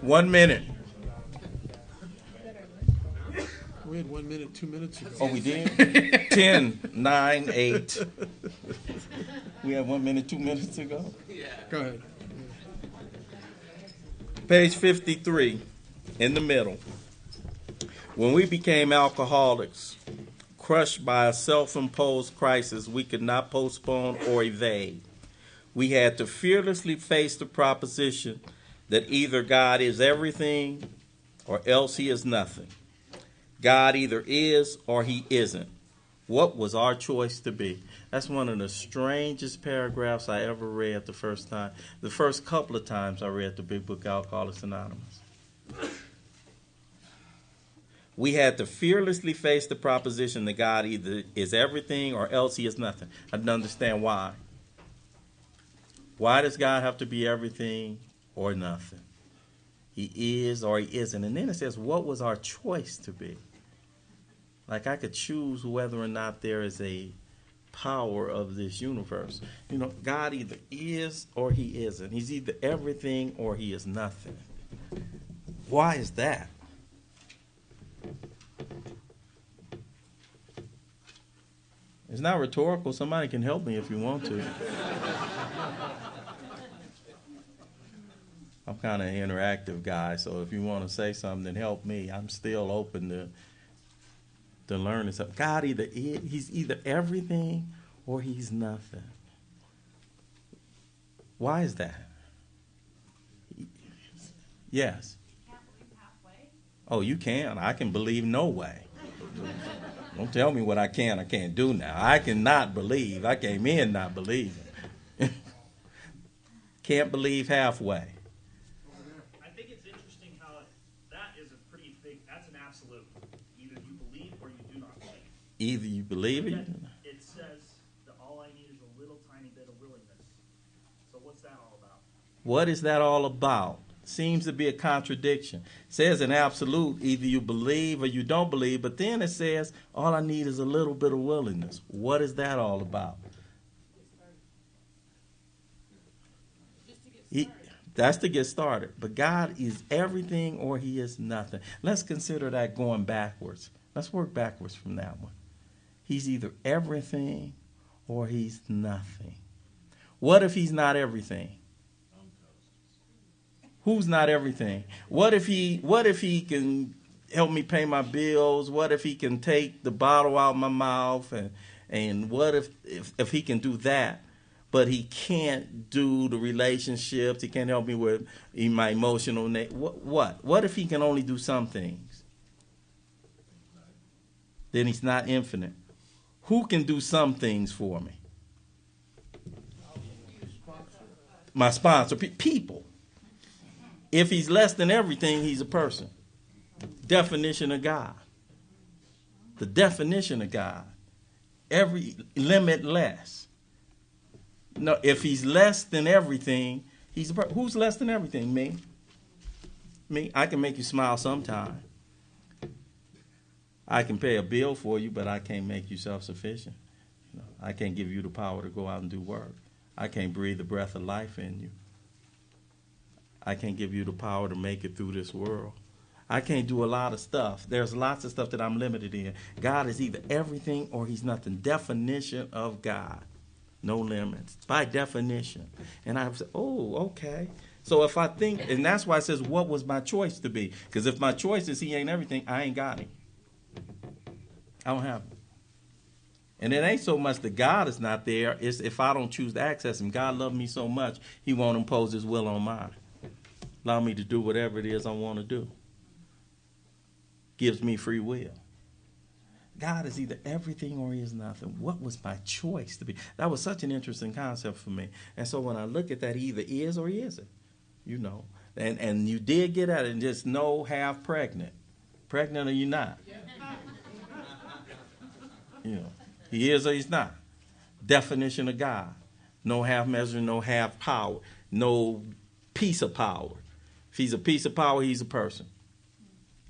1 minute. We had 1 minute 2 minutes ago. Oh, we did? 10, 9, 8. We had 1 minute 2 minutes ago. Go ahead. Page 53, in the middle. When we became alcoholics, crushed by a self-imposed crisis we could not postpone or evade, we had to fearlessly face the proposition that either God is everything or else he is nothing. God either is or he isn't. What was our choice to be? That's one of the strangest paragraphs I ever read the first time. The first couple of times I read the big book Alcoholics Anonymous. We had to fearlessly face the proposition that God either is everything or else he is nothing. I didn't understand why. Why does God have to be everything or nothing? He is or he isn't. And then it says, what was our choice to be? Like I could choose whether or not there is a power of this universe. You know, God either is or he isn't. He's either everything or he is nothing. Why is that? It's not rhetorical. Somebody can help me if you want to. I'm kind of an interactive guy, so if you want to say something, then help me. I'm still open to learning something. God he's either everything or he's nothing. Why is that? Yes. You can't believe halfway? Oh, you can. I can believe no way. Don't tell me what I can't do now. I cannot believe. I came in not believing. Can't believe halfway. I think it's interesting how that is a pretty big, that's an absolute. Either you believe or you do not believe. Either you believe it. It says that all I need is a little tiny bit of willingness. So what's that all about? What is that all about? Seems to be a contradiction. It says in absolute, either you believe or you don't believe, but then it says all I need is a little bit of willingness. What is that all about? That's to get started. But God is everything or he is nothing. Let's consider that going backwards. Let's work backwards from that one. He's either everything or he's nothing. What if he's not everything? Who's not everything? What if he can help me pay my bills? What if he can take the bottle out of my mouth? And what if he can do that, but he can't do the relationships? He can't help me with my emotional. What if he can only do some things? Then he's not infinite. Who can do some things for me? My sponsor. People. If he's less than everything, he's a person. Definition of God. The definition of God. Every limitless. No, if he's less than everything, he's a person. Who's less than everything? Me. Me. I can make you smile sometime. I can pay a bill for you, but I can't make you self-sufficient. You know, I can't give you the power to go out and do work. I can't breathe the breath of life in you. I can't give you the power to make it through this world. I can't do a lot of stuff. There's lots of stuff that I'm limited in. God is either everything or he's nothing. Definition of God. No limits. By definition. And I said, oh, okay. So if I think, and that's why it says, what was my choice to be? Because if my choice is he ain't everything, I ain't got him. I don't have him. And it ain't so much that God is not there. It's if I don't choose to access him. God loved me so much, he won't impose his will on mine. Allow me to do whatever it is I want to do. Gives me free will. God is either everything or he is nothing. What was my choice to be? That was such an interesting concept for me. And so when I look at that, he either is or he isn't. You know. And you did get at it and just know half pregnant. Pregnant or you not. You know. He is or he's not. Definition of God. No half measure, no half power. No piece of power. If he's a piece of power, he's a person.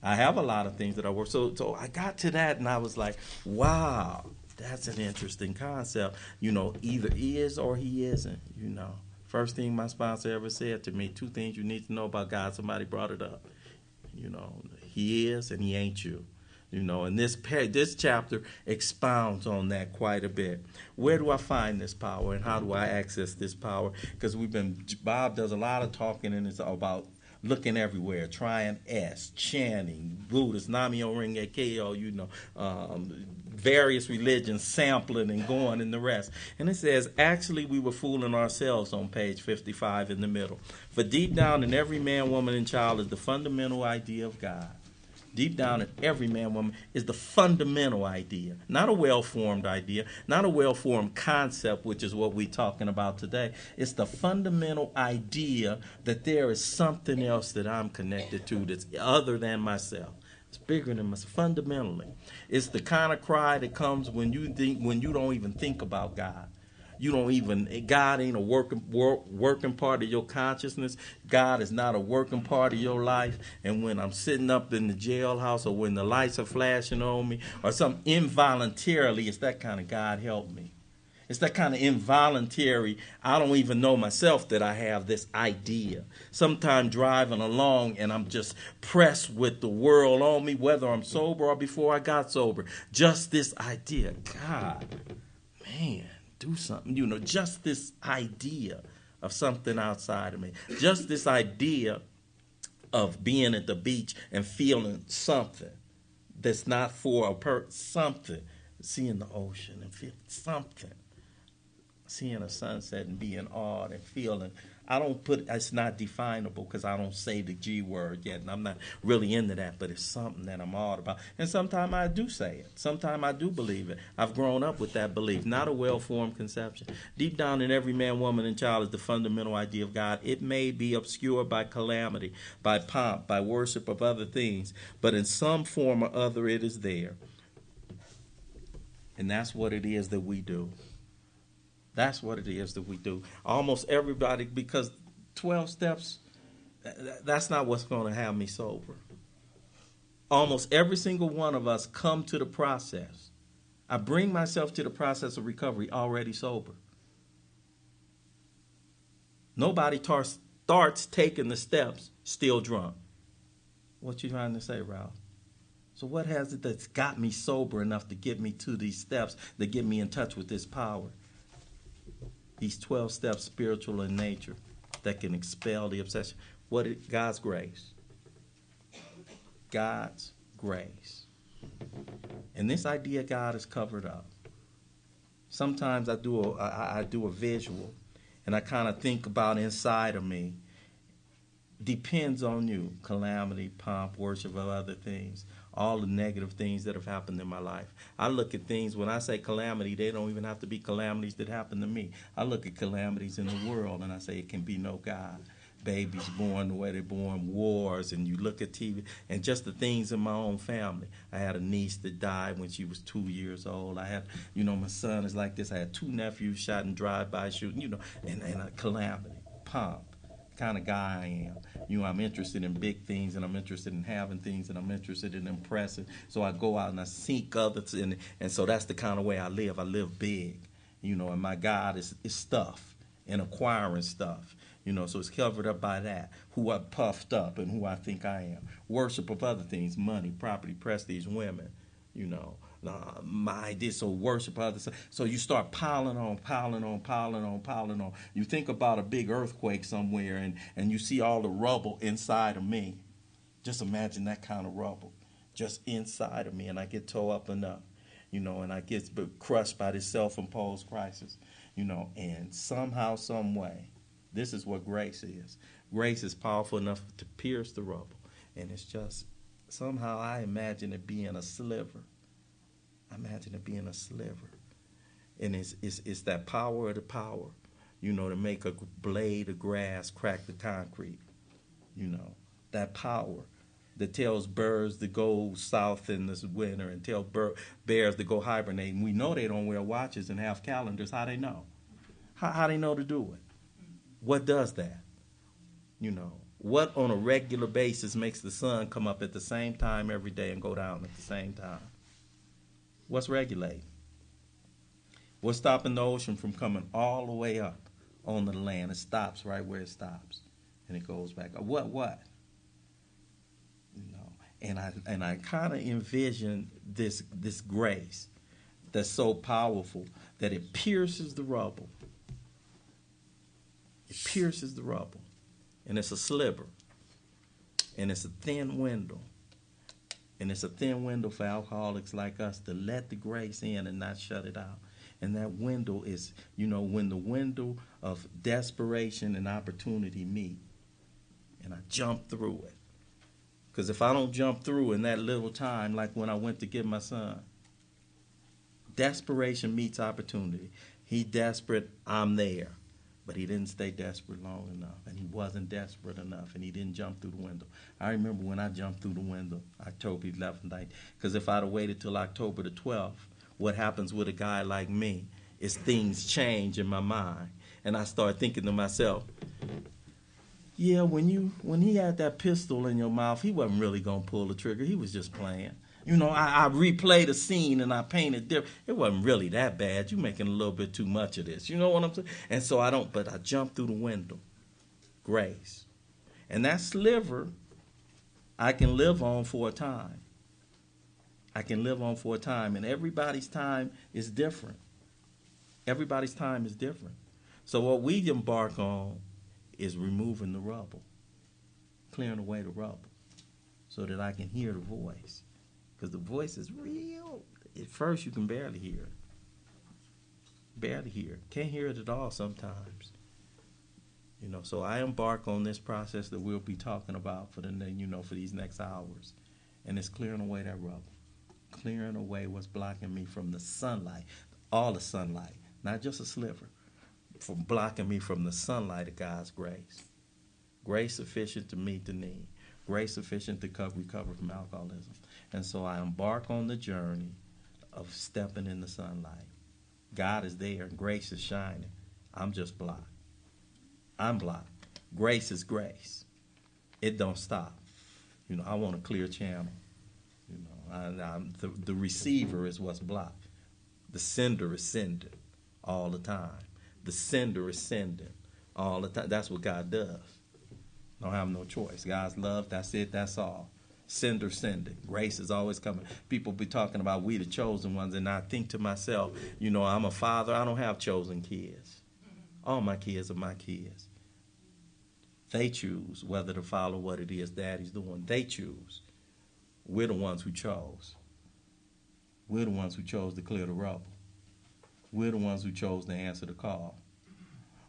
I have a lot of things that I work. So I got to that and I was like, wow, that's an interesting concept. You know, either he is or he isn't, you know. First thing my sponsor ever said to me, 2 things you need to know about God. Somebody brought it up. You know, he is and he ain't you. You know, and this chapter expounds on that quite a bit. Where do I find this power and how do I access this power? Because Bob does a lot of talking and it's about looking everywhere, trying S, chanting, Buddhist, Namyo Renge Kyo, you know, various religions, sampling and going and the rest. And it says, actually, we were fooling ourselves on page 55 in the middle. For deep down in every man, woman, and child is the fundamental idea of God. Deep down in every man, woman is the fundamental idea, not a well-formed idea, not a well-formed concept, which is what we're talking about today. It's the fundamental idea that there is something else that I'm connected to that's other than myself. It's bigger than myself, fundamentally. It's the kind of cry that comes when you don't even think about God. God ain't a working part of your consciousness. God is not a working part of your life. And when I'm sitting up in the jailhouse or when the lights are flashing on me or something involuntarily, it's that kind of God help me. It's that kind of involuntary, I don't even know myself that I have this idea. Sometimes driving along and I'm just pressed with the world on me, whether I'm sober or before I got sober. Just this idea, God, man. Do something, you know, just this idea of something outside of me, just this idea of being at the beach and feeling something that's not for a person, something, seeing the ocean and feeling something, seeing a sunset and being awed and feeling. It's not definable because I don't say the G word yet, and I'm not really into that, but it's something that I'm awed about. And sometimes I do say it. Sometimes I do believe it. I've grown up with that belief, not a well-formed conception. Deep down in every man, woman, and child is the fundamental idea of God. It may be obscured by calamity, by pomp, by worship of other things, but in some form or other it is there. And that's what it is that we do. That's what it is that we do. Almost everybody, because 12 steps, that's not what's going to have me sober. Almost every single one of us come to the process. I bring myself to the process of recovery already sober. Nobody starts taking the steps still drunk. What you trying to say, Ralph? So what has it that's got me sober enough to get me to these steps, that get me in touch with this power? These 12 steps, spiritual in nature, that can expel the obsession. God's grace. God's grace. And this idea God is covered up. Sometimes I do a visual, and I kind of think about inside of me. Depends on you. Calamity, pomp, worship of other things. All the negative things that have happened in my life. I look at things, when I say calamity, they don't even have to be calamities that happen to me. I look at calamities in the world and I say it can be no God. Babies born the way they're born, wars, and you look at TV, and just the things in my own family. I had a niece that died when she was 2 years old. I had, my son is like this. I had 2 nephews shot in drive-by shooting, and a calamity, pomp. Kind of guy I am. I'm interested in big things, and I'm interested in having things, and I'm interested in impressing. So I go out and I seek others, and so that's the kind of way I live. I live big, and my God is stuff and acquiring stuff, so it's covered up by that. Who I puffed up and who I think I am. Worship of other things, money, property, prestige, women, my idea, so worship others. So you start piling on. You think about a big earthquake somewhere and you see all the rubble inside of me. Just imagine that kind of rubble just inside of me, and I get tore up enough, and I get crushed by this self-imposed crisis, and somehow, some way, this is what grace is. Grace is powerful enough to pierce the rubble, and it's just, somehow I imagine it being a sliver. And it's that power of the power, to make a blade of grass crack the concrete. That power that tells birds to go south in this winter and tell bears to go hibernate. And we know they don't wear watches and have calendars. How they know? How they know to do it? What does that? What on a regular basis makes the sun come up at the same time every day and go down at the same time? What's regulating? What's stopping the ocean from coming all the way up on the land. It stops right where it stops, and it goes back. What? You know, and I kind of envision this grace that's so powerful that it pierces the rubble. It pierces the rubble, and it's a sliver, and it's a thin window. And it's a thin window for alcoholics like us to let the grace in and not shut it out. And that window is, you know, when the window of desperation and opportunity meet, and I jump through it. Because if I don't jump through in that little time, like when I went to get my son, desperation meets opportunity. He desperate, I'm there. But he didn't stay desperate long enough, and he wasn't desperate enough, and he didn't jump through the window. I remember when I jumped through the window, October 11th night, because if I'd have waited till October the 12th, what happens with a guy like me is things change in my mind, and I start thinking to myself, yeah, when he had that pistol in your mouth, he wasn't really going to pull the trigger. He was just playing. You know, I replayed the scene and I painted different. It wasn't really that bad. You're making a little bit too much of this. You know what I'm saying? And so but I jumped through the window. Grace. And that sliver, I can live on for a time. I can live on for a time. And everybody's time is different. Everybody's time is different. So what we embark on is removing the rubble, clearing away the rubble, so that I can hear the voice. Because the voice is real. At first, you can barely hear it. Barely hear it. Can't hear it at all sometimes. You know, so I embark on this process that we'll be talking about for these next hours. And it's clearing away that rubble. Clearing away what's blocking me from the sunlight. All the sunlight. Not just a sliver. From blocking me from the sunlight of God's grace. Grace sufficient to meet the need. Grace sufficient to recover from alcoholism. And so I embark on the journey of stepping in the sunlight. God is there and grace is shining. I'm just blocked. I'm blocked. Grace is grace. It don't stop. You know, I want a clear channel. You know, the receiver is what's blocked. The sender is sending all the time. The sender is sending all the time. That's what God does. Don't have no choice. God's love, that's it, that's all. Sender sending. Grace is always coming. People be talking about we the chosen ones, and I think to myself, you know, I'm a father. I don't have chosen kids. All my kids are my kids. They choose whether to follow what it is Daddy's doing. They choose. We're the ones who chose. We're the ones who chose to clear the rubble. We're the ones who chose to answer the call.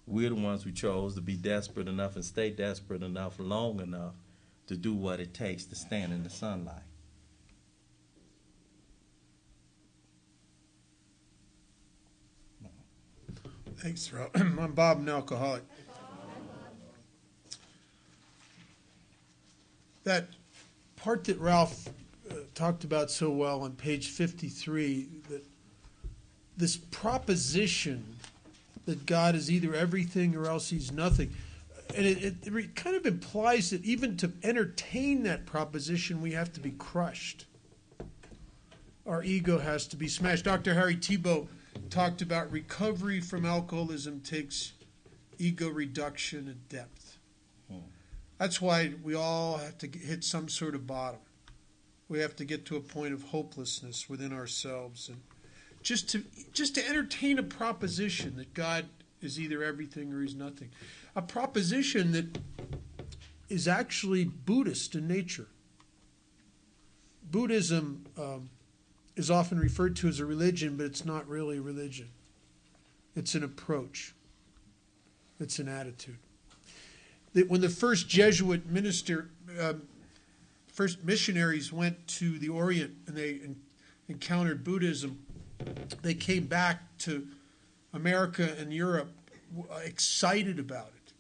We're the ones who chose to be desperate enough and stay desperate enough long enough to do what it takes to stand in the sunlight. Thanks, Ralph. I'm Bob, an alcoholic. That part that Ralph talked about so well on page 53, that this proposition that God is either everything or else he's nothing. And it kind of implies that even to entertain that proposition, we have to be crushed. Our ego has to be smashed. Dr. Harry Tiebout talked about recovery from alcoholism takes ego reduction and depth. That's why we all have to hit some sort of bottom. We have to get to a point of hopelessness within ourselves, and just to entertain a proposition that God is either everything or he's nothing. A proposition that is actually Buddhist in nature. Buddhism is often referred to as a religion, but it's not really a religion. It's an approach. It's an attitude. That when the first Jesuit first missionaries went to the Orient and they encountered Buddhism, they came back to America and Europe excited about it.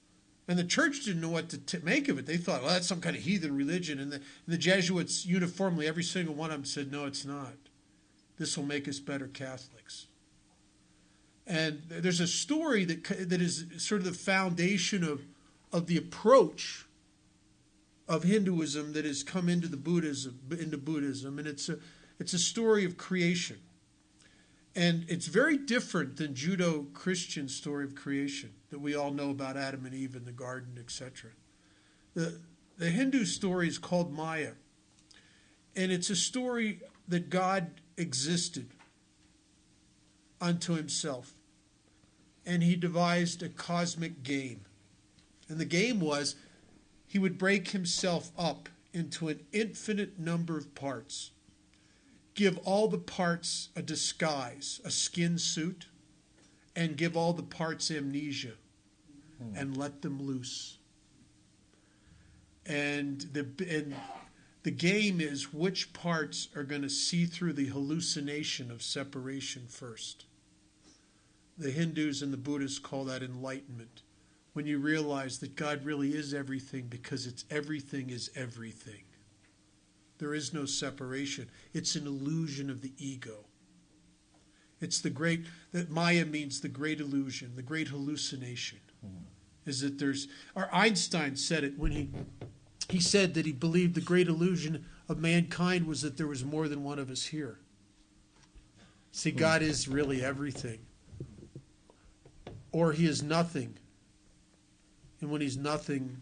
And the church didn't know what to make of it. They thought, well, that's some kind of heathen religion. And the Jesuits uniformly, every single one of them said, no, it's not. This will make us better Catholics. And there's a story that is sort of the foundation of the approach of Hinduism that has come into Buddhism, and it's a story of creation. And it's very different than Judeo-Christian story of creation that we all know about Adam and Eve in the garden, etc. The Hindu story is called Maya. And it's a story that God existed unto himself. And he devised a cosmic game. And the game was he would break himself up into an infinite number of parts. Give all the parts a disguise, a skin suit, and give all the parts amnesia, and let them loose. And the game is which parts are going to see through the hallucination of separation first. The Hindus and the Buddhists call that enlightenment. When you realize that God really is everything because it's everything is everything. There is no separation. It's an illusion of the ego. It's that Maya means the great illusion, the great hallucination. Is that Einstein said it when he said that he believed the great illusion of mankind was that there was more than one of us here. See, God is really everything. Or he is nothing. And when he's nothing,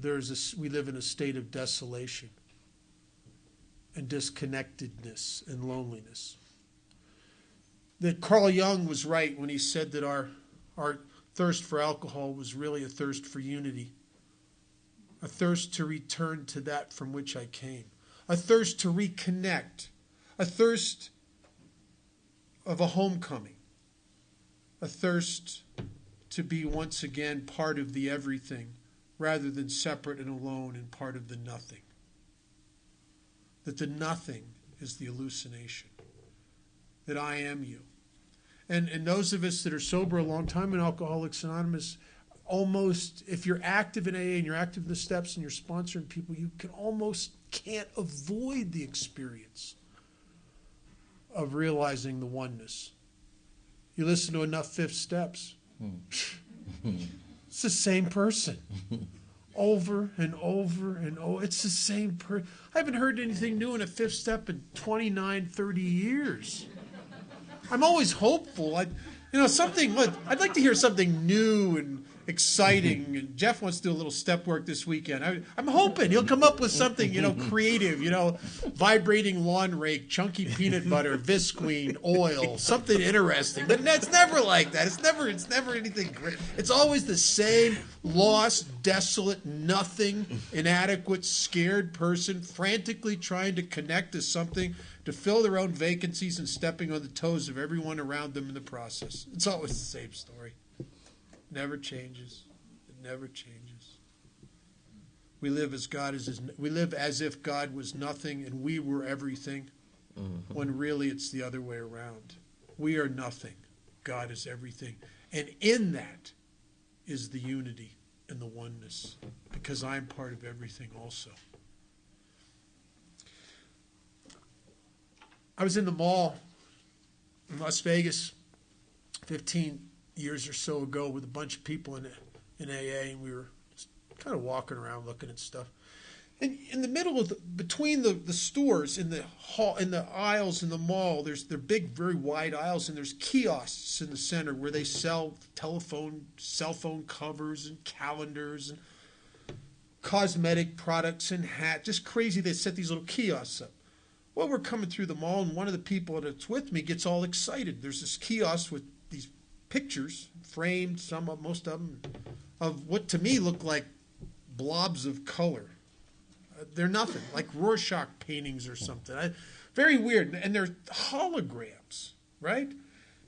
we live in a state of desolation and disconnectedness and loneliness. That Carl Jung was right when he said that our thirst for alcohol was really a thirst for unity, a thirst to return to that from which I came, a thirst to reconnect, a thirst of a homecoming, a thirst to be once again part of the everything rather than separate and alone and part of the nothing. That the nothing is the hallucination. That I am you. And those of us that are sober a long time in Alcoholics Anonymous, almost, if you're active in AA and you're active in the steps and you're sponsoring people, you can't avoid the experience of realizing the oneness. You listen to enough fifth steps. It's the same person. Over and over and over. It's the same person. I haven't heard anything new in a fifth step in 29, 30 years. I'm always hopeful. I'd like to hear something new and exciting. And Jeff wants to do a little step work this weekend. I'm hoping he'll come up with something, creative, vibrating lawn rake, chunky peanut butter, Visqueen, oil, something interesting. But it's never like that. It's never anything great. It's always the same lost, desolate, nothing, inadequate, scared person frantically trying to connect to something to fill their own vacancies and stepping on the toes of everyone around them in the process. It's always the same story. Never changes. It never changes. We live as if God was nothing and we were everything, when really it's the other way around. We are nothing. God is everything. And in that is the unity and the oneness, because I'm part of everything also. I was in the mall in Las Vegas 15 years or so ago with a bunch of people in AA, and we were just kind of walking around looking at stuff. And in the middle between the stores in the aisles in the mall, they're big, very wide aisles, and there's kiosks in the center where they sell cell phone covers and calendars and cosmetic products and hats. Just crazy. They set these little kiosks up. Well, we're coming through the mall, and one of the people that's with me gets all excited. There's this kiosk with these pictures framed, most of them, of what to me look like blobs of color. They're nothing, like Rorschach paintings or something. Very weird. And they're holograms, right?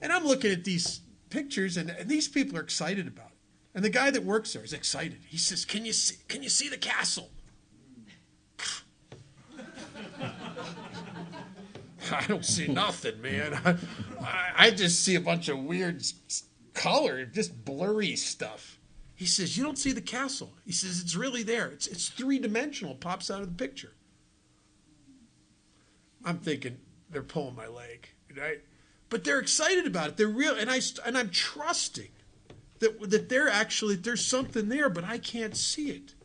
And I'm looking at these pictures, and these people are excited about it. And the guy that works there is excited. He says, "Can you see the castle?" I don't see nothing, man. I just see a bunch of weird color, just blurry stuff. He says, "You don't see the castle." He says, "It's really there. It's three-dimensional. It pops out of the picture." I'm thinking, they're pulling my leg, right? But they're excited about it. They're real, and I'm trusting that there's something there, but I can't see it.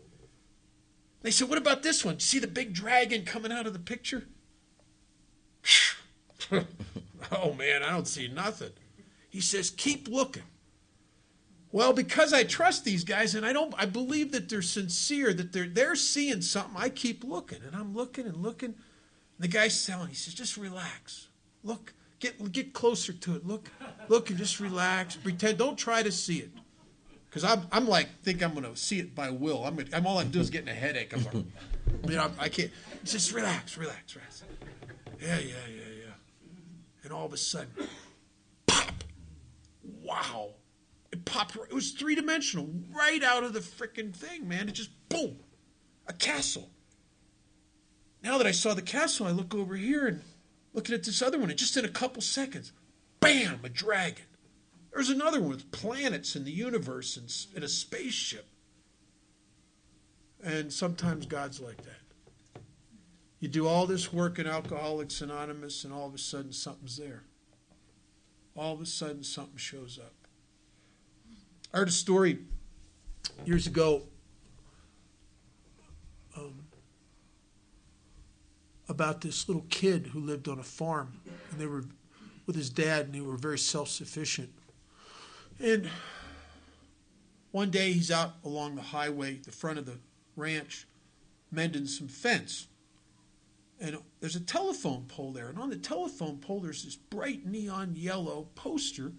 They said, "What about this one? See the big dragon coming out of the picture?" Oh, man, I don't see nothing. He says, keep looking. Well, because I trust these guys and I believe that they're sincere, that they're seeing something, I keep looking. And I'm looking and looking. And the guy's telling, he says, just relax. Look, get closer to it. Look and just relax. Pretend, don't try to see it. Because I'm like, think I'm going to see it by will. I'm all I'm doing is getting a headache. I'm like, I can't. Just relax. Yeah. And all of a sudden, pop! Wow. It popped. It was three-dimensional, right out of the freaking thing, man. It just, boom, a castle. Now that I saw the castle, I look over here and looking at this other one, and just in a couple seconds, bam, a dragon. There's another one with planets in the universe and in a spaceship. And sometimes God's like that. You do all this work in Alcoholics Anonymous, and all of a sudden something's there. All of a sudden something shows up. I heard a story years ago about this little kid who lived on a farm, and they were with his dad, and they were very self-sufficient. And one day he's out along the highway, the front of the ranch, mending some fence. And there's a telephone pole there. And on the telephone pole, there's this bright neon yellow poster.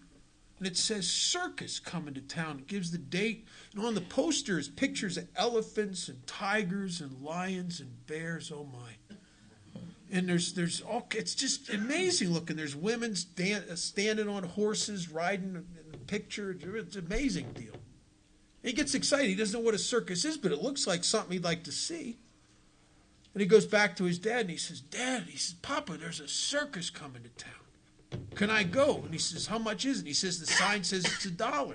And it says circus coming to town. It gives the date. And on the poster is pictures of elephants and tigers and lions and bears. Oh, my. And there's all, it's just amazing looking. There's women standing on horses, riding in the picture. It's an amazing deal. And he gets excited. He doesn't know what a circus is, but it looks like something he'd like to see. And he goes back to his dad and he says, Dad, he says, Papa, there's a circus coming to town. Can I go? And he says, how much is it? And he says, the sign says it's $1. And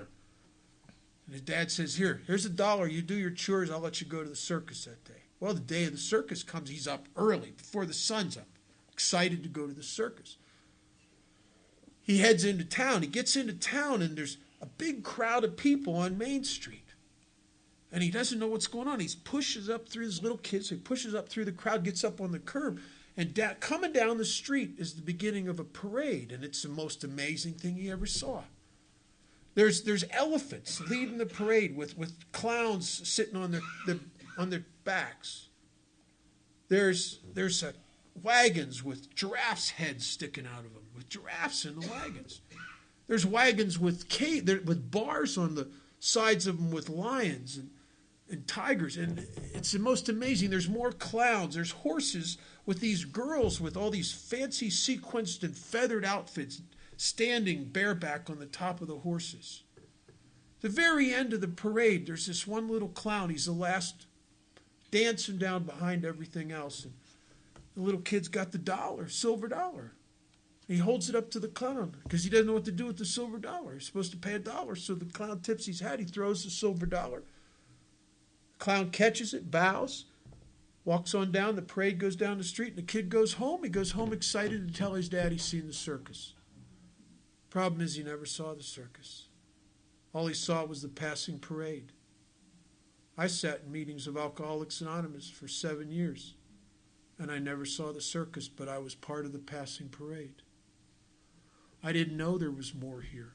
his dad says, here's $1. You do your chores. I'll let you go to the circus that day. Well, the day of the circus comes. He's up early, before the sun's up, excited to go to the circus. He heads into town. He gets into town, and there's a big crowd of people on Main Street. And he doesn't know what's going on. He pushes up through his little kids. So he pushes up through the crowd, gets up on the curb. And coming down the street is the beginning of a parade. And it's the most amazing thing he ever saw. There's elephants leading the parade with clowns sitting on their backs. There's wagons with giraffes' heads sticking out of them, with giraffes in the wagons. There's wagons with bars on the sides of them with lions and tigers, and it's the most amazing. There's more clowns. There's horses with these girls with all these fancy sequenced and feathered outfits standing bareback on the top of the horses. The very end of the parade, there's this one little clown. He's the last, dancing down behind everything else, and the little kid's got the silver dollar. He holds it up to the clown because he doesn't know what to do with the silver dollar. He's supposed to pay $1, so the clown tips his hat. He throws the silver dollar. Clown catches it, bows, walks on down. The parade goes down the street, and the kid goes home. He goes home excited to tell his dad he's seen the circus. Problem is, he never saw the circus. All he saw was the passing parade. I sat in meetings of Alcoholics Anonymous for 7 years, and I never saw the circus, but I was part of the passing parade. I didn't know there was more here.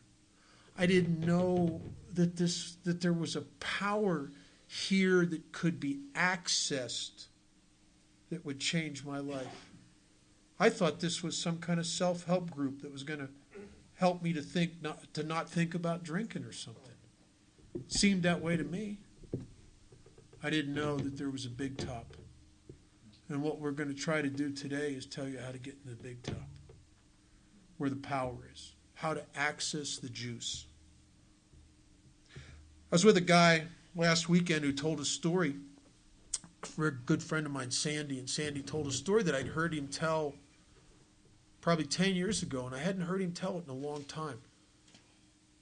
I didn't know that there was a power here that could be accessed that would change my life. I thought this was some kind of self-help group that was going to help me to not think about drinking or something. It seemed that way to me. I didn't know that there was a big top. And what we're going to try to do today is tell you how to get in the big top, where the power is, how to access the juice. I was with a guy last weekend who told a story, a good friend of mine, Sandy, and Sandy told a story that I'd heard him tell probably 10 years ago, and I hadn't heard him tell it in a long time.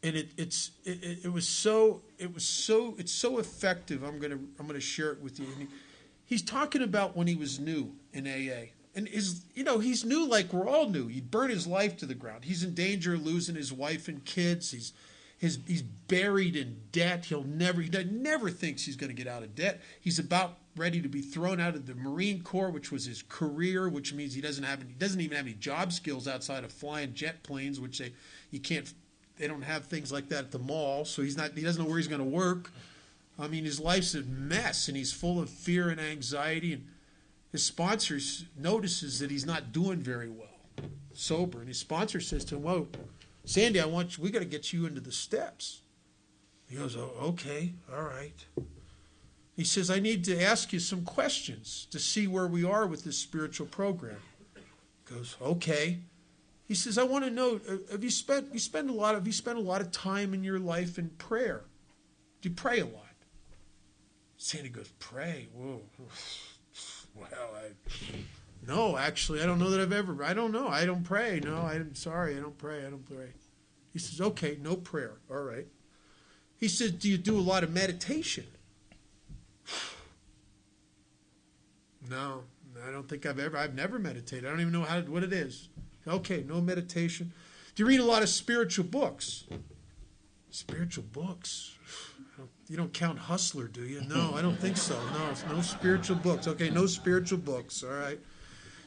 And it's so effective. I'm gonna share it with you. He's talking about when he was new in AA, and he's new like we're all new. He'd burn his life to the ground. He's in danger of losing his wife and kids. He's buried in debt. He never thinks he's going to get out of debt. He's about ready to be thrown out of the Marine Corps, which was his career, which means he doesn't even have any job skills outside of flying jet planes, which they don't have things like that at the mall. So he doesn't know where he's going to work. I mean, his life's a mess, and he's full of fear and anxiety. And his sponsor notices that he's not doing very well, sober. And his sponsor says to him, "Whoa, Sandy, we got to get you into the steps." He goes, "Oh, okay, all right." He says, "I need to ask you some questions to see where we are with this spiritual program." He goes, "Okay." He says, "I want to know, have you spent a lot of time in your life in prayer? Do you pray a lot?" Sandy goes, "Pray? Whoa. Well, no, actually, I don't know that I don't know. I don't pray. No, I'm sorry, I don't pray. He says, "Okay, no prayer. All right." He says, "Do you do a lot of meditation?" "No, I don't think I've never meditated. I don't even know what it is." "Okay, no meditation." "Do you read a lot of spiritual books?" "Spiritual books? You don't count Hustler, do you?" "No, I don't think so. No spiritual books." "Okay, no spiritual books. All right.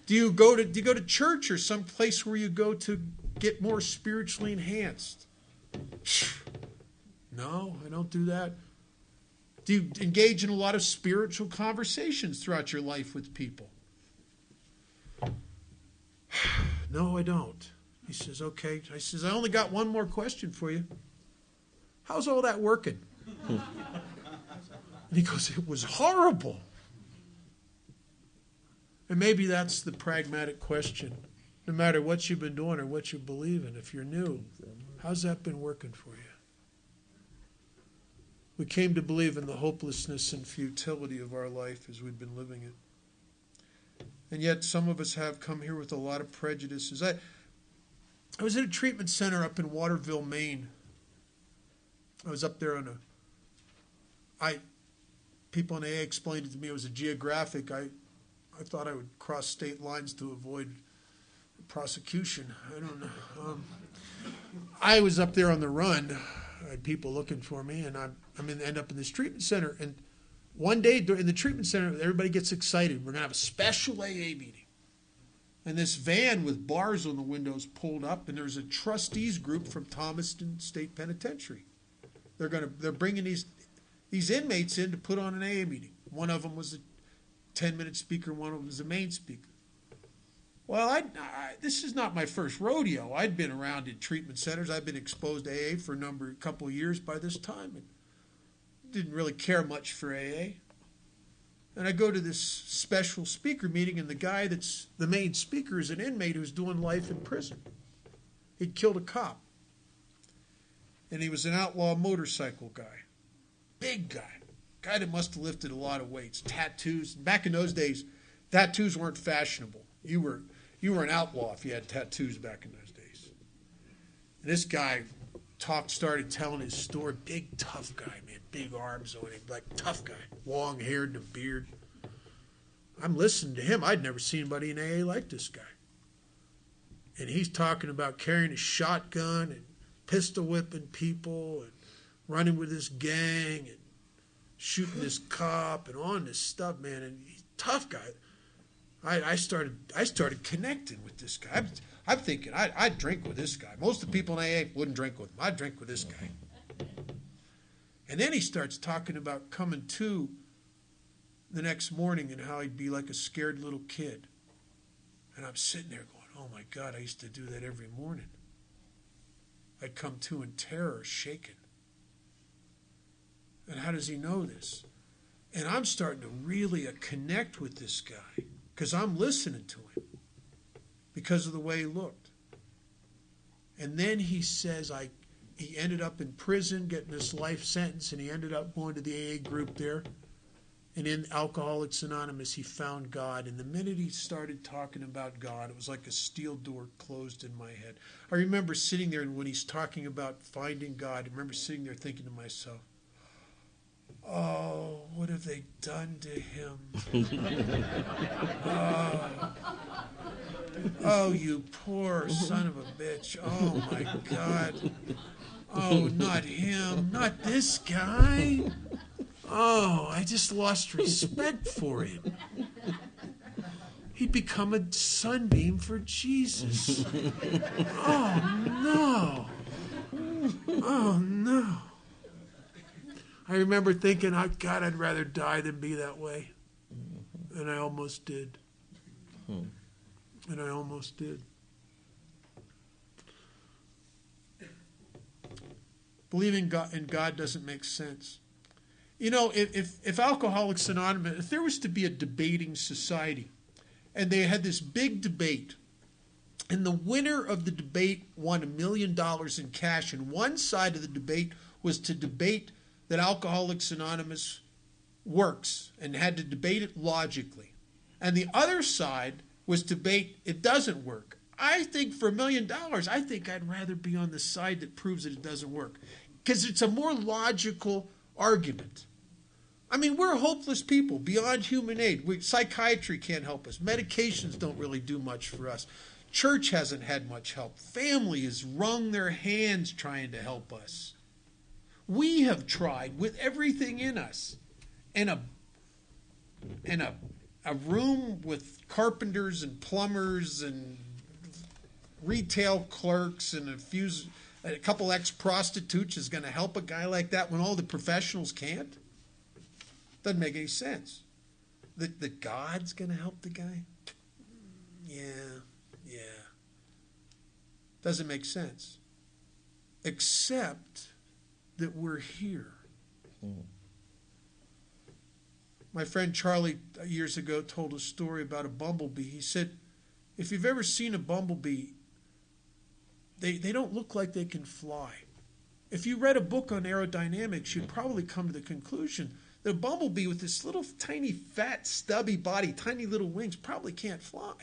Do you go to church or some place where you go to get more spiritually enhanced?" "No, I don't do that." "Do you engage in a lot of spiritual conversations throughout your life with people?" "No, I don't." He says, "Okay." I says, "I only got one more question for you. How's all that working?" And he goes, "It was horrible." And maybe that's the pragmatic question. No matter what you've been doing or what you believe in, if you're new, how's that been working for you? We came to believe in the hopelessness and futility of our life as we've been living it. And yet some of us have come here with a lot of prejudices. I was at a treatment center up in Waterville, Maine. I was up there on people in AA explained it to me. It was a geographic. I thought I would cross state lines to avoid prosecution. I don't know. I was up there on the run. I had people looking for me, and I'm going to end up in this treatment center. And one day in the treatment center, everybody gets excited. We're going to have a special AA meeting. And this van with bars on the windows pulled up, and there's a trustees group from Thomaston State Penitentiary. They're bringing these inmates in to put on an AA meeting. One of them was a 10-minute speaker, one of them was the main speaker. Well, this is not my first rodeo. I'd been around in treatment centers. I've been exposed to AA for a couple of years by this time, and didn't really care much for AA. And I go to this special speaker meeting, and the guy that's the main speaker is an inmate who's doing life in prison. He'd killed a cop. And he was an outlaw motorcycle guy. Big guy. Guy that must have lifted a lot of weights. Tattoos. Back in those days, tattoos weren't fashionable. You were an outlaw if you had tattoos back in those days. And this guy started telling his story. Big, tough guy, man. Big arms on him. Like, tough guy. Long-haired and a beard. I'm listening to him. I'd never seen anybody in AA like this guy. And he's talking about carrying a shotgun and pistol whipping people and running with this gang and shooting this cop and on this stuff, man. And he's a tough guy. I started connecting with this guy. I'm thinking I'd drink with this guy. Most of the people in AA wouldn't drink with him. I'd drink with this guy. And then he starts talking about coming to the next morning and how he'd be like a scared little kid. And I'm sitting there going, oh my God, I used to do that every morning. I'd come to in terror, shaken. And how does he know this? And I'm starting to really connect with this guy because I'm listening to him because of the way he looked. And then he says he ended up in prison getting this life sentence, and he ended up going to the AA group there. And in Alcoholics Anonymous, he found God. And the minute he started talking about God, it was like a steel door closed in my head. I remember sitting there, and when he's talking about finding God, I remember sitting there thinking to myself, oh, what have they done to him? Oh, you poor son of a bitch. Oh, my God. Oh, not him. Not this guy. Oh, I just lost respect for him. He'd become a sunbeam for Jesus. Oh, no. Oh, no. I remember thinking, oh, God, I'd rather die than be that way. And I almost did. And I almost did. Believing in God doesn't make sense. You know, if Alcoholics Anonymous, if there was to be a debating society, and they had this big debate, and the winner of the debate won $1 million in cash, and one side of the debate was to debate that Alcoholics Anonymous works and had to debate it logically, and the other side was to debate it doesn't work. I think for $1 million, I think I'd rather be on the side that proves that it doesn't work, because it's a more logical argument. I mean, we're hopeless people, beyond human aid. Psychiatry can't help us. Medications don't really do much for us. Church hasn't had much help. Family has wrung their hands trying to help us. We have tried with everything in us. And a room with carpenters and plumbers and retail clerks and a couple ex-prostitutes is going to help a guy like that when all the professionals can't? Doesn't make any sense. That God's going to help the guy? Yeah. Doesn't make sense. Except that we're here. My friend Charlie years ago told a story about a bumblebee. He said, if you've ever seen a bumblebee, they don't look like they can fly. If you read a book on aerodynamics, you'd probably come to the conclusion that a bumblebee with this little tiny fat stubby body, tiny little wings, probably can't fly.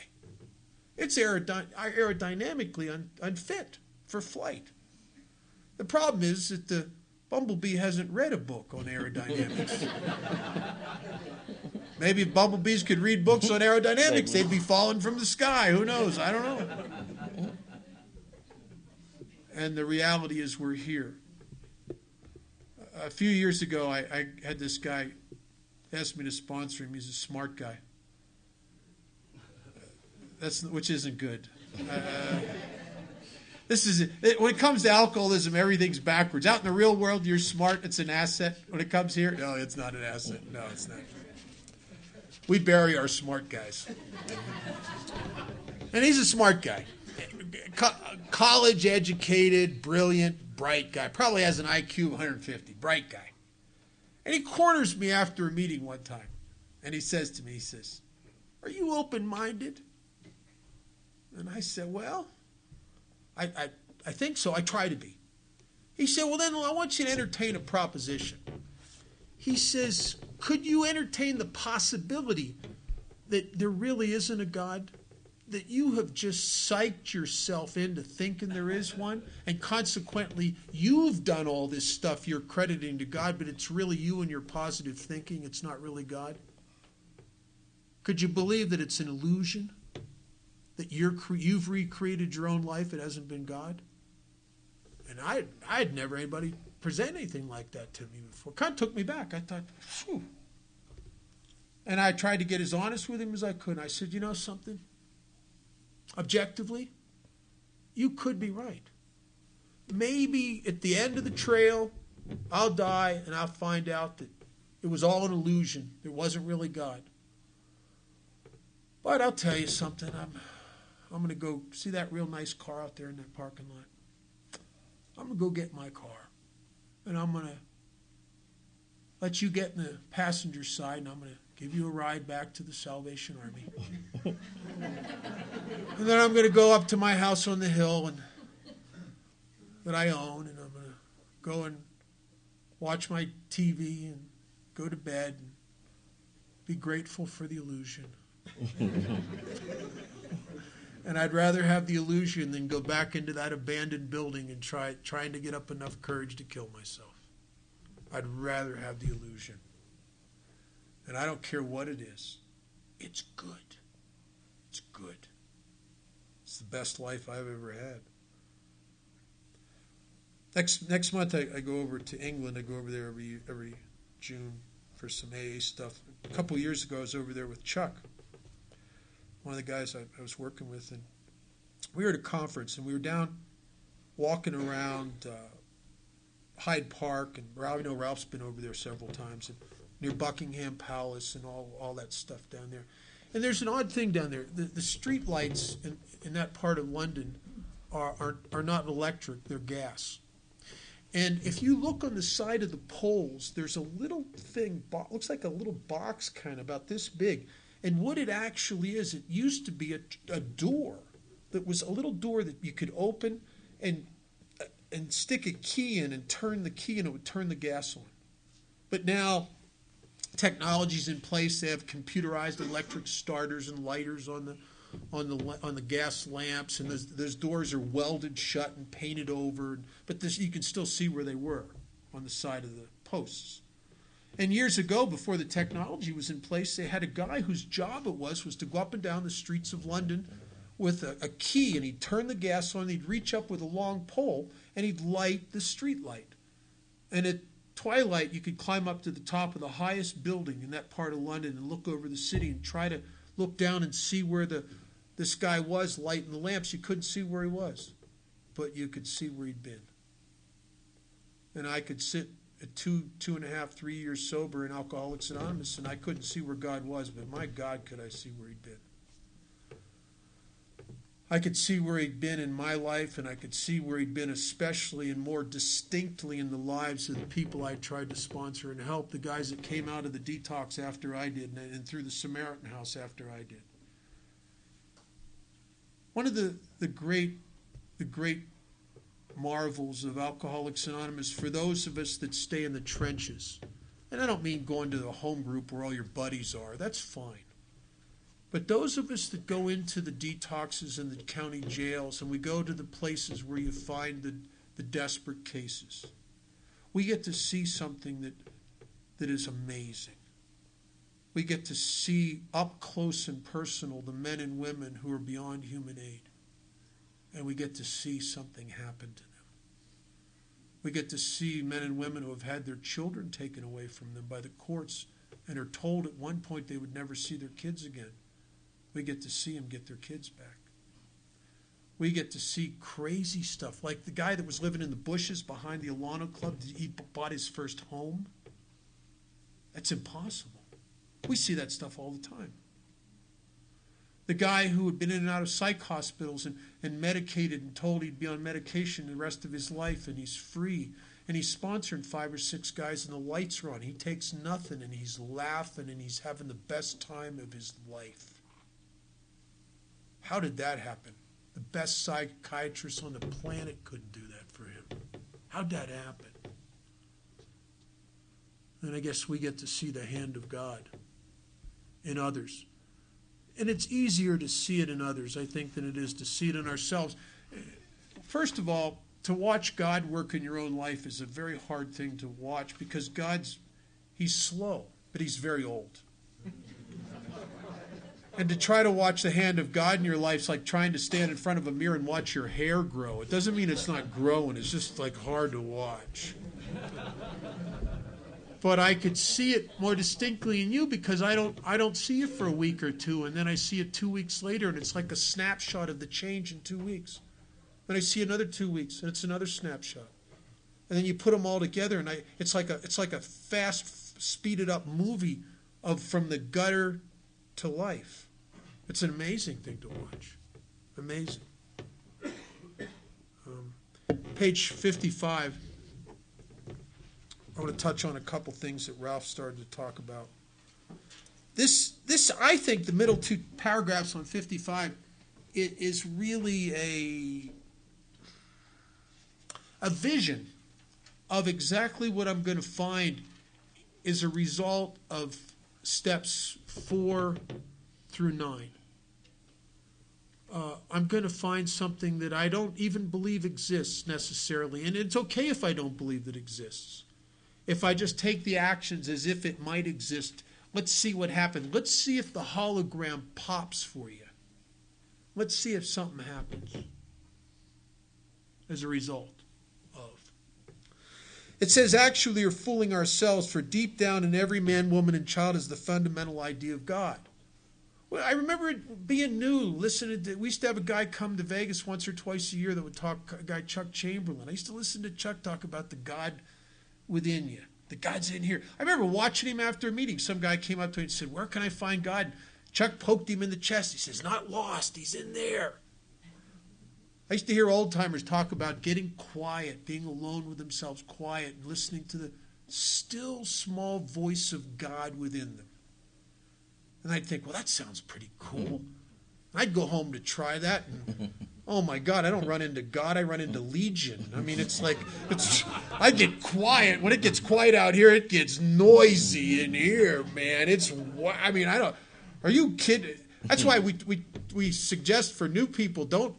It's aerodynamically unfit for flight. The problem is that the bumblebee hasn't read a book on aerodynamics. Maybe if bumblebees could read books on aerodynamics, they'd be falling from the sky. Who knows? I don't know. And the reality is we're here. A few years ago, I had this guy ask me to sponsor him. He's a smart guy. Which isn't good. When it comes to alcoholism, everything's backwards. Out in the real world, you're smart. It's an asset. When it comes here, no, it's not an asset. No, it's not. We bury our smart guys. And he's a smart guy. College educated, brilliant, bright guy. Probably has an IQ of 150. Bright guy. And he corners me after a meeting one time. And he says to me, are you open-minded? And I said, well, I think so. I try to be. He said, well, then I want you to entertain a proposition. He says, could you entertain the possibility that there really isn't a God? That you have just psyched yourself into thinking there is one, and consequently you've done all this stuff you're crediting to God, but it's really you and your positive thinking. It's not really God. Could you believe that it's an illusion? That you've recreated your own life, it hasn't been God? And I had never anybody present anything like that to me before. Kind of took me back. I thought, phew. And I tried to get as honest with him as I could. And I said, you know something? Objectively, you could be right. Maybe at the end of the trail, I'll die and I'll find out that it was all an illusion. There wasn't really God. But I'll tell you something. I'm going to go see that real nice car out there in that parking lot. I'm going to go get my car. And I'm going to let you get in the passenger side, and I'm going to give you a ride back to the Salvation Army. And then I'm going to go up to my house on the hill that I own, and I'm going to go and watch my TV and go to bed and be grateful for the illusion. And I'd rather have the illusion than go back into that abandoned building and trying to get up enough courage to kill myself. I'd rather have the illusion. And I don't care what it is. It's good. It's good. It's the best life I've ever had. Next month I go over to England. I go over there every June for some AA stuff. A couple years ago I was over there with Chuck, one of the guys I was working with, and we were at a conference and we were down walking around Hyde Park, and Ralph's been over there several times, and near Buckingham Palace and all that stuff down there. And there's an odd thing down there. The street lights in that part of London are not electric, they're gas. And if you look on the side of the poles, there's a little thing, looks like a little box kind of about this big. And what it actually is, it used to be a door that was a little door that you could open and stick a key in and turn the key and it would turn the gas on. But now technology's in place. They have computerized electric starters and lighters on the gas lamps, and those doors are welded shut and painted over. But you can still see where they were on the side of the posts. And years ago, before the technology was in place, they had a guy whose job it was to go up and down the streets of London with a key, and he'd turn the gas on. He'd reach up with a long pole, and he'd light the street light. And at twilight, you could climb up to the top of the highest building in that part of London and look over the city and try to look down and see where this guy was lighting the lamps. You couldn't see where he was, but you could see where he'd been. And I could sit at 2.5, 3 years sober in Alcoholics Anonymous, and I couldn't see where God was, but my God, could I see where he'd been. I could see where he'd been in my life, and I could see where he'd been especially and more distinctly in the lives of the people I tried to sponsor and help, the guys that came out of the detox after I did and through the Samaritan House after I did. One of the great marvels of Alcoholics Anonymous for those of us that stay in the trenches, and I don't mean going to the home group where all your buddies are, that's fine. But those of us that go into the detoxes and the county jails, and we go to the places where you find the desperate cases, we get to see something that is amazing. We get to see up close and personal the men and women who are beyond human aid. And we get to see something happen to them. We get to see men and women who have had their children taken away from them by the courts and are told at one point they would never see their kids again. We get to see them get their kids back. We get to see crazy stuff, like the guy that was living in the bushes behind the Alano Club. He bought his first home. That's impossible. We see that stuff all the time. The guy who had been in and out of psych hospitals and medicated and told he'd be on medication the rest of his life, and he's free. And he's sponsoring 5 or 6 guys, and the lights are on. He takes nothing, and he's laughing, and he's having the best time of his life. How did that happen? The best psychiatrist on the planet couldn't do that for him. How'd that happen? And I guess we get to see the hand of God in others. And it's easier to see it in others, I think, than it is to see it in ourselves. First of all, to watch God work in your own life is a very hard thing to watch because he's slow, but he's very old. And to try to watch the hand of God in your life is like trying to stand in front of a mirror and watch your hair grow. It doesn't mean it's not growing. It's just like hard to watch. But I could see it more distinctly in you because I don't see it for a week or two, and then I see it 2 weeks later, and it's like a snapshot of the change in 2 weeks. Then I see another 2 weeks, and it's another snapshot. And then you put them all together, and it's like a fast, speeded up movie from the gutter to life. It's an amazing thing to watch. Amazing. Page 55. I want to touch on a couple things that Ralph started to talk about. This I think the middle 2 paragraphs on 55 is really a vision of exactly what I'm going to find is a result of steps 4 through 9. I'm going to find something that I don't even believe exists necessarily, and it's okay if I don't believe that exists. If I just take the actions as if it might exist, let's see what happens. Let's see if the hologram pops for you. Let's see if something happens as a result of. It says, actually, you're fooling ourselves, for deep down in every man, woman, and child is the fundamental idea of God. Well, I remember it being new, listening to, we used to have a guy come to Vegas once or twice a year that would talk, a guy Chuck Chamberlain. I used to listen to Chuck talk about the God within you. The God's in here. I remember watching him after a meeting. Some guy came up to him and said, where can I find God? Chuck poked him in the chest. He says, not lost. He's in there. I used to hear old-timers talk about getting quiet, being alone with themselves, quiet, and listening to the still small voice of God within them. And I'd think, well, that sounds pretty cool. I'd go home to try that. And, oh, my God, I don't run into God. I run into Legion. I mean, it's like, I get quiet. When it gets quiet out here, it gets noisy in here, man. I mean, are you kidding? That's why we suggest for new people, till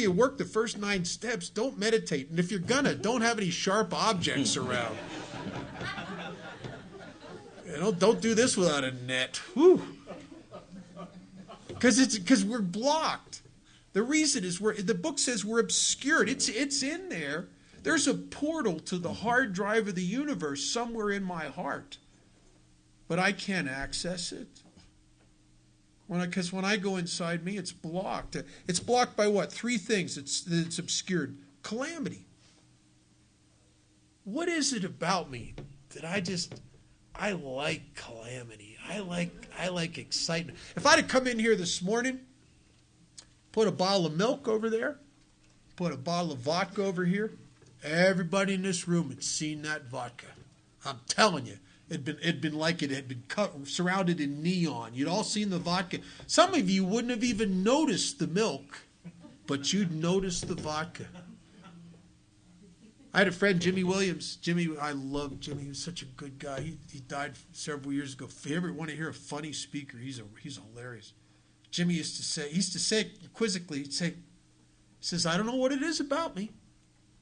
you work the first 9 steps, don't meditate. And if you're don't have any sharp objects around. Don't do this without a net. Whew. Because we're blocked. The reason is the book says we're obscured. It's in there. There's a portal to the hard drive of the universe somewhere in my heart. But I can't access it. Because when I go inside me, it's blocked. It's blocked by what? 3 things it's obscured. Calamity. What is it about me that I like calamity? I like excitement. If I'd have come in here this morning, put a bottle of milk over there, put a bottle of vodka over here, everybody in this room had seen that vodka. I'm telling you. It'd been like it had been surrounded in neon. You'd all seen the vodka. Some of you wouldn't have even noticed the milk, but you'd notice the vodka. I had a friend, Jimmy Williams. Jimmy, I love Jimmy. He was such a good guy. He died several years ago. If you ever want to hear a funny speaker, he's hilarious. Jimmy used to say quizzically, he says, I don't know what it is about me.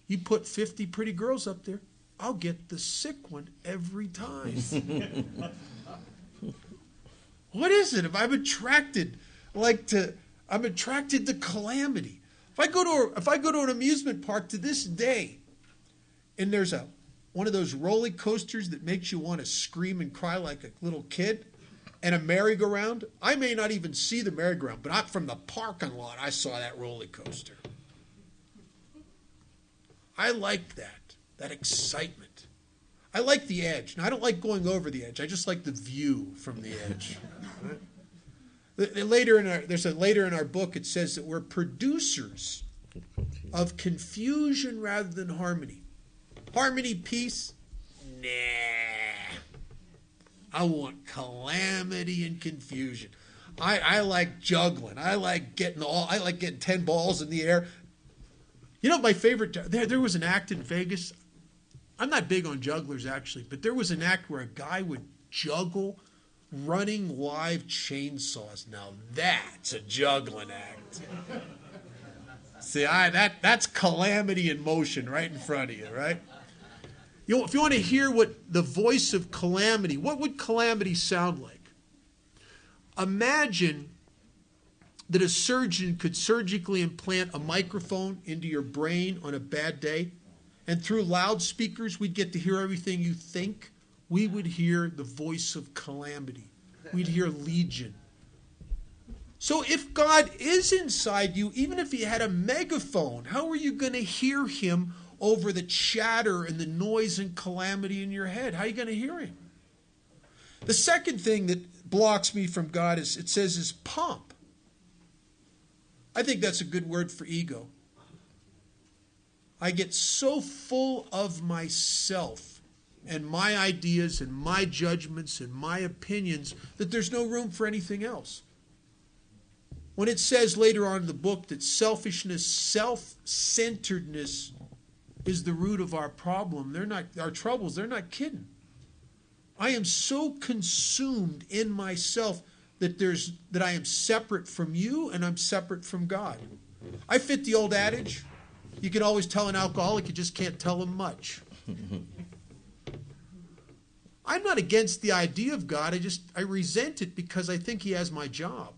You put 50 pretty girls up there, I'll get the sick one every time. What is it? If I'm attracted to calamity. If I go to an amusement park to this day, and there's one of those roller coasters that makes you want to scream and cry like a little kid, and a merry-go-round, I may not even see the merry-go-round, but from the parking lot, I saw that roller coaster. I like that excitement. I like the edge. Now, I don't like going over the edge. I just like the view from the edge. Right? Later in our book, it says that we're producers of confusion rather than harmony. Harmony, peace, nah. I want calamity and confusion. I like juggling. I like getting 10 balls in the air. You know, my favorite, there was an act in Vegas. I'm not big on jugglers, actually, but there was an act where a guy would juggle running live chainsaws. Now, that's a juggling act. See, that's calamity in motion right in front of you, right? If you want to hear what the voice of calamity, what would calamity sound like? Imagine that a surgeon could surgically implant a microphone into your brain on a bad day, and through loudspeakers we'd get to hear everything you think. We would hear the voice of calamity. We'd hear Legion. So if God is inside you, even if he had a megaphone, how are you going to hear him over the chatter and the noise and calamity in your head? How are you going to hear him? The second thing that blocks me from God is pomp. I think that's a good word for ego. I get so full of myself and my ideas and my judgments and my opinions that there's no room for anything else. When it says later on in the book that selfishness, self-centeredness is the root of our problem, our troubles, they're not kidding. I am so consumed in myself that I am separate from you and I'm separate from God. I fit the old adage, you can always tell an alcoholic, you just can't tell him much. I'm not against the idea of God, I resent it because I think he has my job.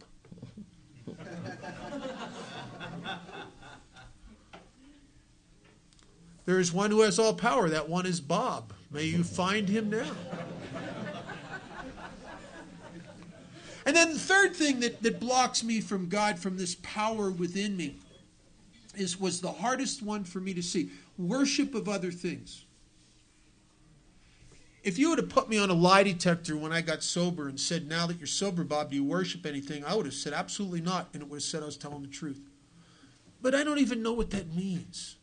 There is one who has all power. That one is Bob. May you find him now. And then the third thing that blocks me from God, from this power within me, was the hardest one for me to see. Worship of other things. If you would have put me on a lie detector when I got sober and said, now that you're sober, Bob, do you worship anything? I would have said, absolutely not, and it would have said I was telling the truth. But I don't even know what that means.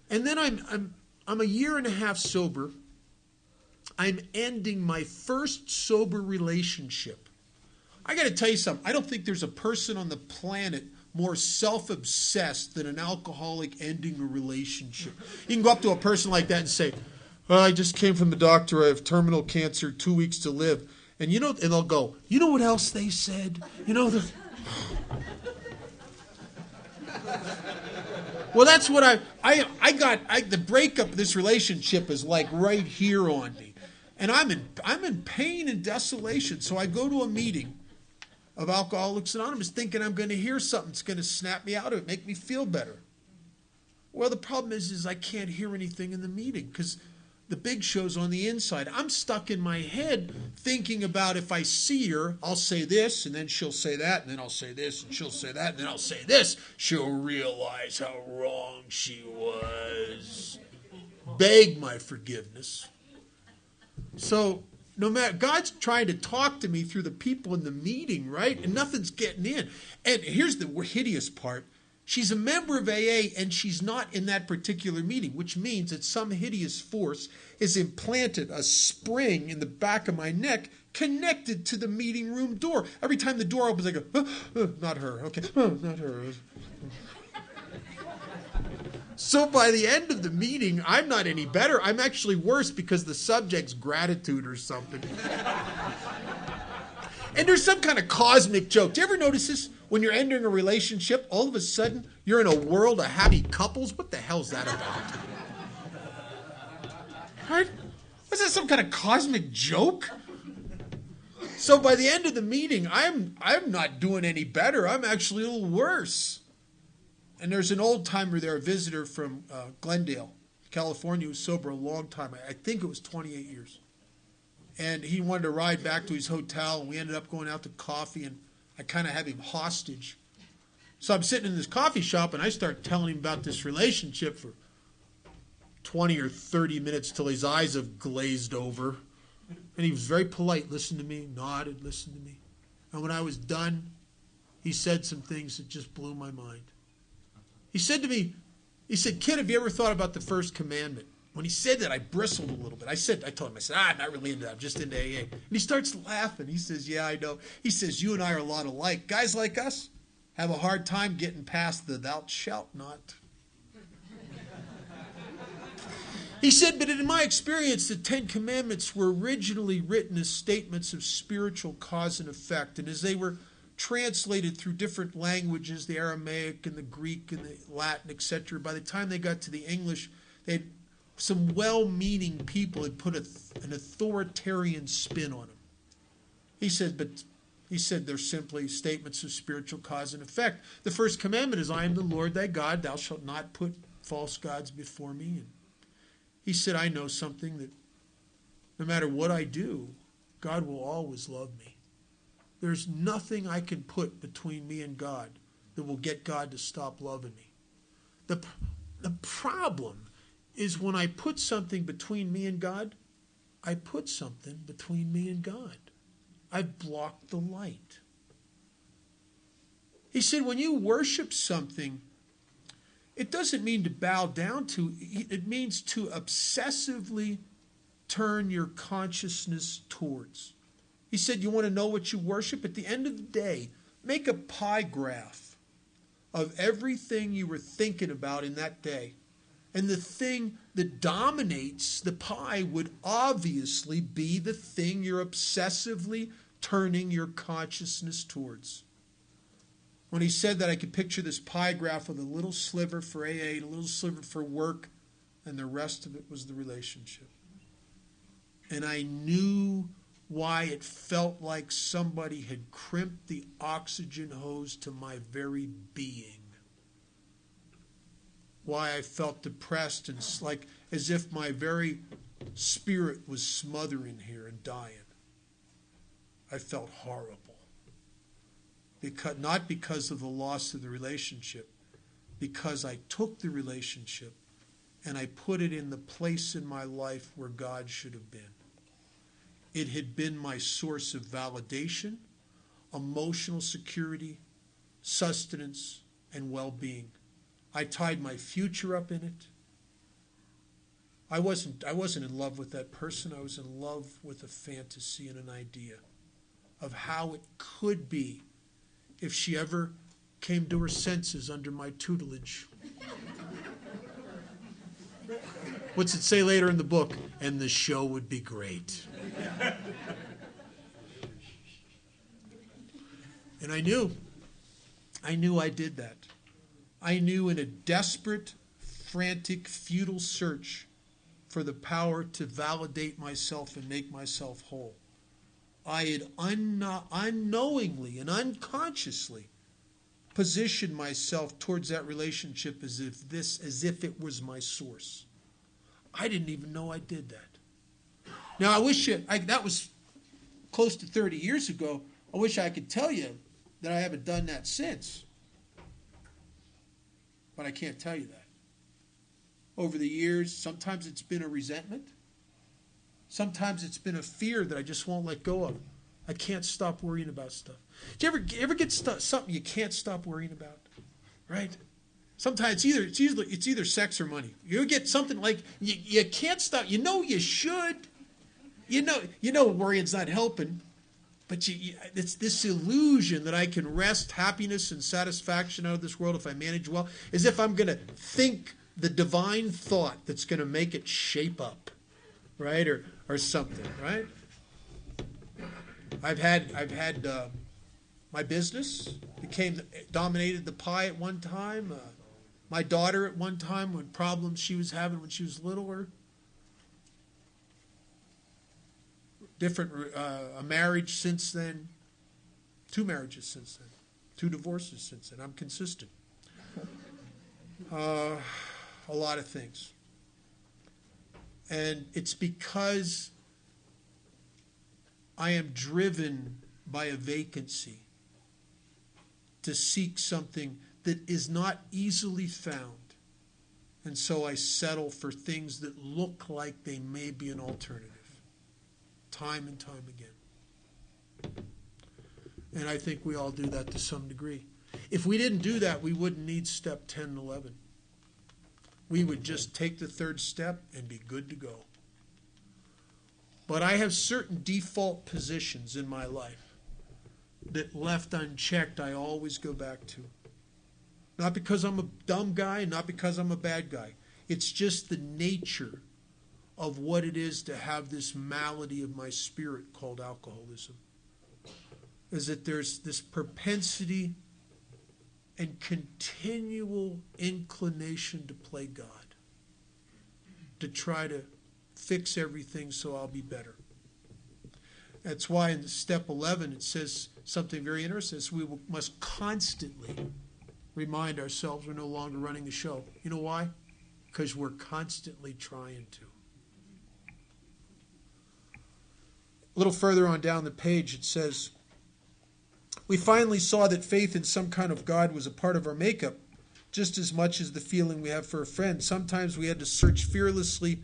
And then I'm a year and a half sober. I'm ending my first sober relationship. I got to tell you something. I don't think there's a person on the planet more self-obsessed than an alcoholic ending a relationship. You can go up to a person like that and say, well, I just came from the doctor. I have terminal cancer, 2 weeks to live. And and they'll go, you know what else they said? Well, that's what I got. The breakup of this relationship is like right here on me. And I'm in pain and desolation. So I go to a meeting of Alcoholics Anonymous thinking I'm going to hear something that's going to snap me out of it, make me feel better. Well, the problem is I can't hear anything in the meeting because the big show's on the inside. I'm stuck in my head thinking about if I see her, I'll say this, and then she'll say that, and then I'll say this, and she'll say that, and then I'll say this. She'll realize how wrong she was. Beg my forgiveness. So no matter, God's trying to talk to me through the people in the meeting, right? And nothing's getting in. And here's the hideous part. She's a member of AA and she's not in that particular meeting, which means that some hideous force has implanted a spring in the back of my neck connected to the meeting room door. Every time the door opens, I go, not her. Okay, not her. So by the end of the meeting, I'm not any better. I'm actually worse because the subject's gratitude or something. And there's some kind of cosmic joke. Do you ever notice this? When you're entering a relationship, all of a sudden, you're in a world of happy couples. What the hell's that about? Right? Was that some kind of cosmic joke? So by the end of the meeting, I'm not doing any better. I'm actually a little worse. And there's an old timer there, a visitor from Glendale, California, who was sober a long time. I think it was 28 years. And he wanted to ride back to his hotel, and we ended up going out to coffee, and I kind of have him hostage. So I'm sitting in this coffee shop, and I start telling him about this relationship for 20 or 30 minutes till his eyes have glazed over. And he was very polite, listened to me, nodded, listened to me. And when I was done, he said some things that just blew my mind. He said to me, kid, have you ever thought about the first commandment? When he said that, I bristled a little bit. I told him, I'm not really into that. I'm just into AA. And he starts laughing. He says, yeah, I know. He says, you and I are a lot alike. Guys like us have a hard time getting past the thou shalt not. He said, but in my experience, the Ten Commandments were originally written as statements of spiritual cause and effect. And as they were translated through different languages, the Aramaic and the Greek and the Latin, etc., by the time they got to the English, they had some well-meaning people had put an authoritarian spin on them. He said they're simply statements of spiritual cause and effect. The first commandment is, I am the Lord thy God, thou shalt not put false gods before me. And he said, I know something, that no matter what I do, God will always love me. There's nothing I can put between me and God that will get God to stop loving me. The problem is when I put something between me and God, I put something between me and God. I blocked the light. He said, when you worship something, it doesn't mean to bow down to, it means to obsessively turn your consciousness towards. He said, you want to know what you worship? At the end of the day, make a pie graph of everything you were thinking about in that day. And the thing that dominates the pie would obviously be the thing you're obsessively turning your consciousness towards. When he said that, I could picture this pie graph with a little sliver for AA, and a little sliver for work, and the rest of it was the relationship. And I knew why it felt like somebody had crimped the oxygen hose to my very being. why I felt depressed and like as if my very spirit was smothering here and dying. I felt horrible. Not because of the loss of the relationship, because I took the relationship and I put it in the place in my life where God should have been. It had been my source of validation, emotional security, sustenance, and well-being. I tied my future up in it. I wasn't in love with that person. I was in love with a fantasy and an idea of how it could be if she ever came to her senses under my tutelage. What's it say later in the book? And the show would be great. And I knew I did that. I knew in a desperate, frantic, futile search for the power to validate myself and make myself whole, I had unknowingly and unconsciously positioned myself towards that relationship as if it was my source. I didn't even know I did that. Now, I wish that was close to 30 years ago. I wish I could tell you that I haven't done that since. But I can't tell you that. Over the years, sometimes it's been a resentment. Sometimes it's been a fear that I just won't let go of. I can't stop worrying about stuff. Do you ever get something you can't stop worrying about? Right? Sometimes it's either sex or money. You get something like you can't stop. You know you should. You know worrying's not helping. But it's this illusion that I can wrest happiness and satisfaction out of this world if I manage well, as if I'm going to think the divine thought that's going to make it shape up, right, or something, right? I've had my business dominated the pie at one time. My daughter at one time, when problems she was having when she was littler. A marriage since then, 2 marriages since then, 2 divorces since then. I'm consistent. A lot of things. And it's because I am driven by a vacancy to seek something that is not easily found. And so I settle for things that look like they may be an alternative. Time and time again. And I think we all do that to some degree. If we didn't do that, we wouldn't need step 10 and 11. We would just take the 3rd step and be good to go. But I have certain default positions in my life that left unchecked I always go back to. Not because I'm a dumb guy, not because I'm a bad guy. It's just the nature of what it is to have this malady of my spirit called alcoholism. Is that there's this propensity and continual inclination to play God, to try to fix everything so I'll be better. That's why in step 11 it says something very interesting. We must constantly remind ourselves we're no longer running the show. You know why? Because we're constantly trying to. A little further on down the page it says, we finally saw that faith in some kind of God was a part of our makeup, just as much as the feeling we have for a friend. Sometimes we had to search fearlessly,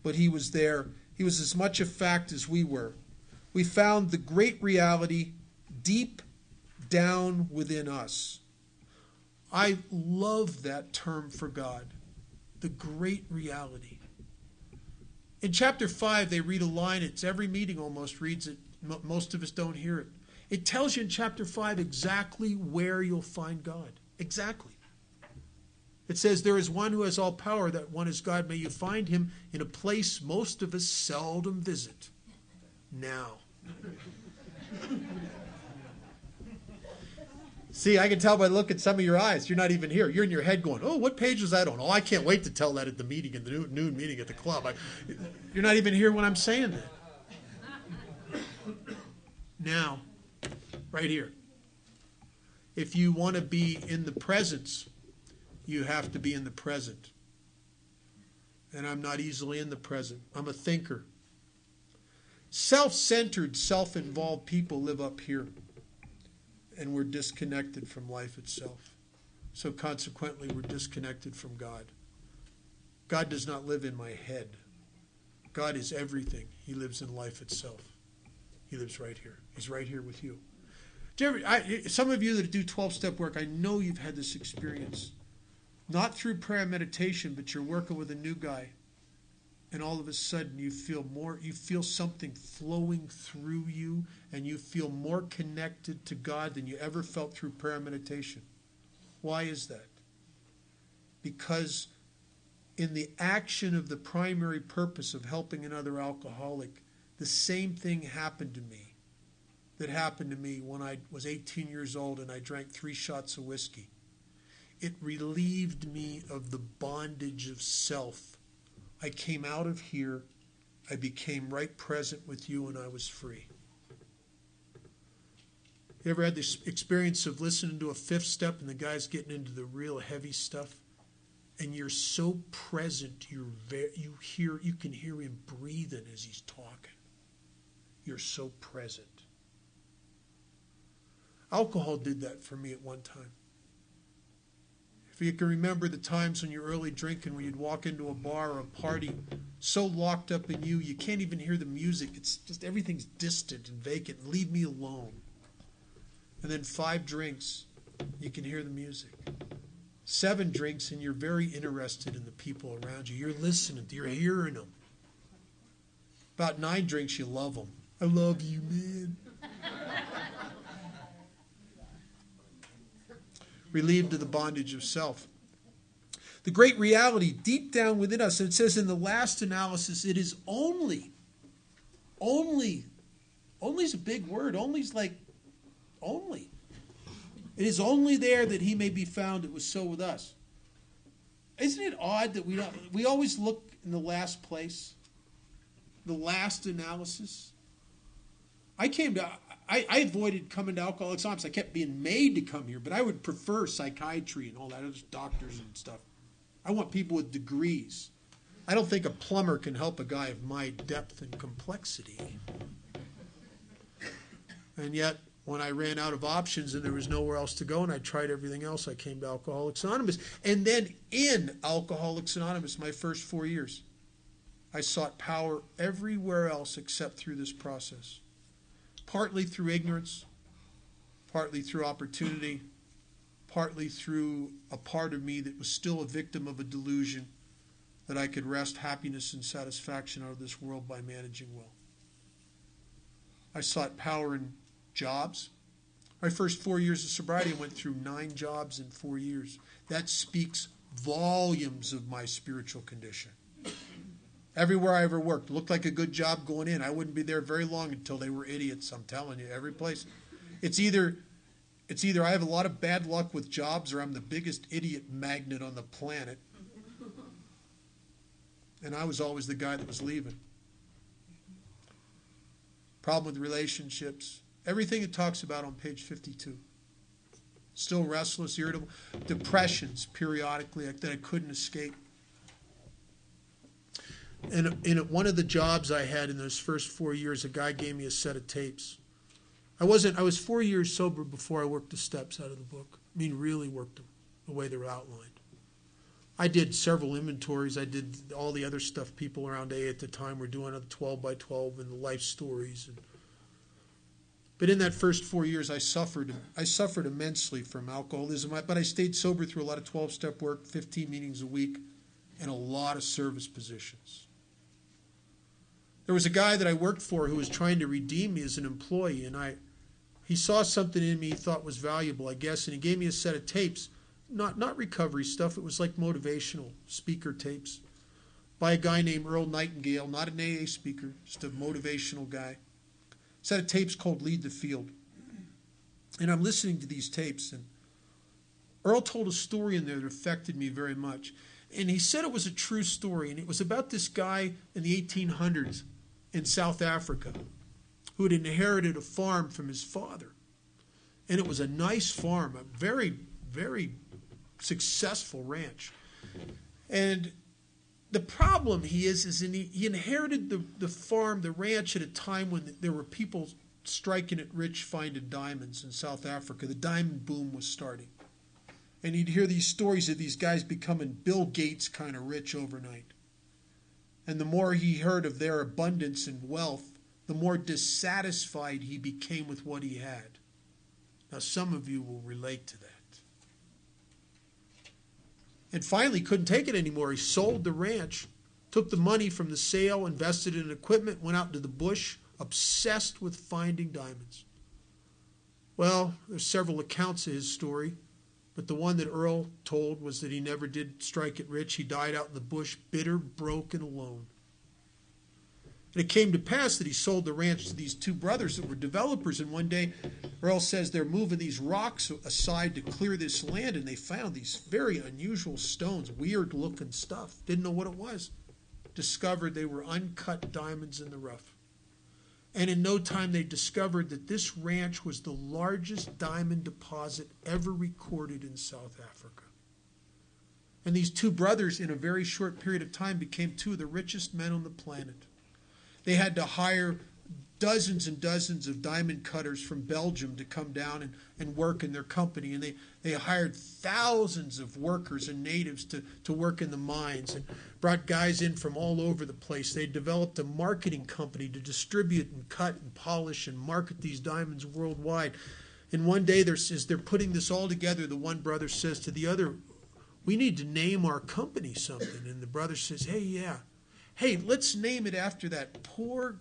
but he was there. He was as much a fact as we were. We found the great reality deep down within us. I love that term for God, the great reality. In chapter 5, they read a line. It's every meeting almost reads it. Most of us don't hear it. It tells you in chapter 5 exactly where you'll find God. Exactly. It says, there is one who has all power, that one is God. May you find him in a place most of us seldom visit. Now. See, I can tell by the look at some of your eyes. You're not even here. You're in your head going, oh, what page was that on? Oh, I can't wait to tell that at the meeting, in the noon meeting at the club. You're not even here when I'm saying that. Now, right here. If you want to be in the presence you have to be in the present. And I'm not easily in the present. I'm a thinker. Self-centered, self-involved people live up here. And we're disconnected from life itself. So consequently, we're disconnected from God. God does not live in my head. God is everything. He lives in life itself. He lives right here. He's right here with you. Some of you that do 12-step work, I know you've had this experience. Not through prayer and meditation, but you're working with a new guy. And all of a sudden you feel something flowing through you, and you feel more connected to God than you ever felt through prayer and meditation. Why is that? Because in the action of the primary purpose of helping another alcoholic, the same thing happened to me that happened to me when I was 18 years old and I drank 3 shots of whiskey. It relieved me of the bondage of self. I came out of here, I became right present with you, and I was free. You ever had this experience of listening to a 5th step and the guy's getting into the real heavy stuff? And you're so present, you can hear him breathing as he's talking. You're so present. Alcohol did that for me at one time. If you can remember the times when you're early drinking, when you'd walk into a bar or a party, so locked up in you, you can't even hear the music. It's just everything's distant and vacant. Leave me alone. And then 5 drinks, you can hear the music. 7 drinks, and you're very interested in the people around you. You're listening, you're hearing them. About 9 drinks, you love them. I love you, man. Relieved of the bondage of self. The great reality deep down within us, and it says in the last analysis, it is only is a big word. Only's like only. It is only there that he may be found. It was so with us. Isn't it odd that we always look in the last place, the last analysis? I avoided coming to Alcoholics Anonymous. I kept being made to come here, but I would prefer psychiatry and all that, other doctors and stuff. I want people with degrees. I don't think a plumber can help a guy of my depth and complexity. And yet, when I ran out of options and there was nowhere else to go and I tried everything else, I came to Alcoholics Anonymous. And then in Alcoholics Anonymous, my first 4 years, I sought power everywhere else except through this process. Partly through ignorance, partly through opportunity, partly through a part of me that was still a victim of a delusion that I could wrest happiness and satisfaction out of this world by managing well. I sought power in jobs. My first 4 years of sobriety, I went through 9 jobs in 4 years. That speaks volumes of my spiritual condition. Everywhere I ever worked, looked like a good job going in. I wouldn't be there very long until they were idiots, I'm telling you. Every place. It's either I have a lot of bad luck with jobs or I'm the biggest idiot magnet on the planet. And I was always the guy that was leaving. Problem with relationships. Everything it talks about on page 52. Still restless, irritable. Depressions periodically that I couldn't escape. In one of the jobs I had in those first 4 years, a guy gave me a set of tapes. I was 4 years sober before I worked the steps out of the book. I mean, really worked them the way they were outlined. I did several inventories. I did all the other stuff people around AA at the time were doing, the 12 by 12 and the life stories. But in that first 4 years, I suffered immensely from alcoholism. But I stayed sober through a lot of 12-step work, 15 meetings a week, and a lot of service positions. There was a guy that I worked for who was trying to redeem me as an employee, and he saw something in me he thought was valuable, I guess, and he gave me a set of tapes, not recovery stuff. It was like motivational speaker tapes by a guy named Earl Nightingale, not an AA speaker, just a motivational guy. A set of tapes called Lead the Field. And I'm listening to these tapes, and Earl told a story in there that affected me very much. And he said it was a true story, and it was about this guy in the 1800s in South Africa who had inherited a farm from his father. And it was a nice farm, a very, very successful ranch. And the problem he inherited the farm, the ranch, at a time when there were people striking it rich finding diamonds in South Africa. The diamond boom was starting. And he'd hear these stories of these guys becoming Bill Gates kind of rich overnight. And the more he heard of their abundance and wealth, the more dissatisfied he became with what he had. Now, some of you will relate to that. And finally, couldn't take it anymore. He sold the ranch, took the money from the sale, invested in equipment, went out into the bush, obsessed with finding diamonds. Well, there's several accounts of his story, but the one that Earl told was that he never did strike it rich. He died out in the bush, bitter, broke, and alone. And it came to pass that he sold the ranch to these two brothers that were developers. And one day, Earl says they're moving these rocks aside to clear this land, and they found these very unusual stones, weird-looking stuff. Didn't know what it was. Discovered they were uncut diamonds in the rough. And in no time, they discovered that this ranch was the largest diamond deposit ever recorded in South Africa. And these two brothers, in a very short period of time, became two of the richest men on the planet. They had to hire dozens and dozens of diamond cutters from Belgium to come down and work in their company. And they hired thousands of workers and natives to work in the mines and brought guys in from all over the place. They developed a marketing company to distribute and cut and polish and market these diamonds worldwide. And one day, as they're putting this all together, the one brother says to the other, "We need to name our company something." And the brother says, Hey, let's name it after that poor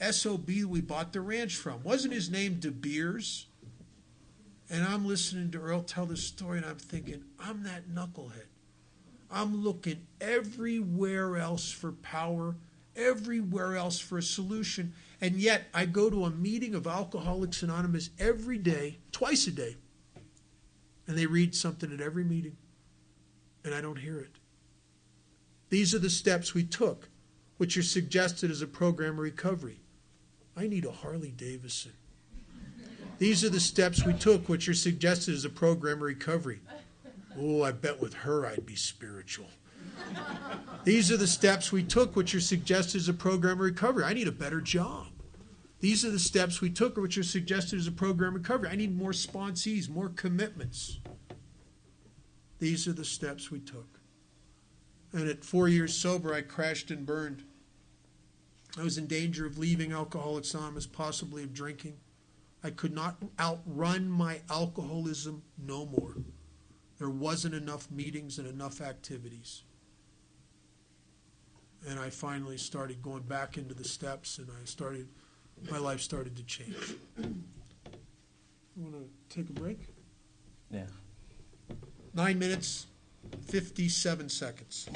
SOB we bought the ranch from. Wasn't his name De Beers? And I'm listening to Earl tell this story, and I'm thinking, I'm that knucklehead. I'm looking everywhere else for power, everywhere else for a solution, and yet I go to a meeting of Alcoholics Anonymous every day, twice a day, and they read something at every meeting, and I don't hear it. These are the steps we took, which are suggested as a program of recovery. I need a Harley Davidson. These are the steps we took, which are suggested as a program of recovery. Oh, I bet with her I'd be spiritual. These are the steps we took, which are suggested as a program of recovery. I need a better job. These are the steps we took, which are suggested as a program of recovery. I need more sponsees, more commitments. These are the steps we took. And at 4 years sober, I crashed and burned. I was in danger of leaving Alcoholics Anonymous, possibly of drinking. I could not outrun my alcoholism no more. There wasn't enough meetings and enough activities. And I finally started going back into the steps, and my life started to change. You want to take a break? Yeah. 9 minutes, 57 seconds.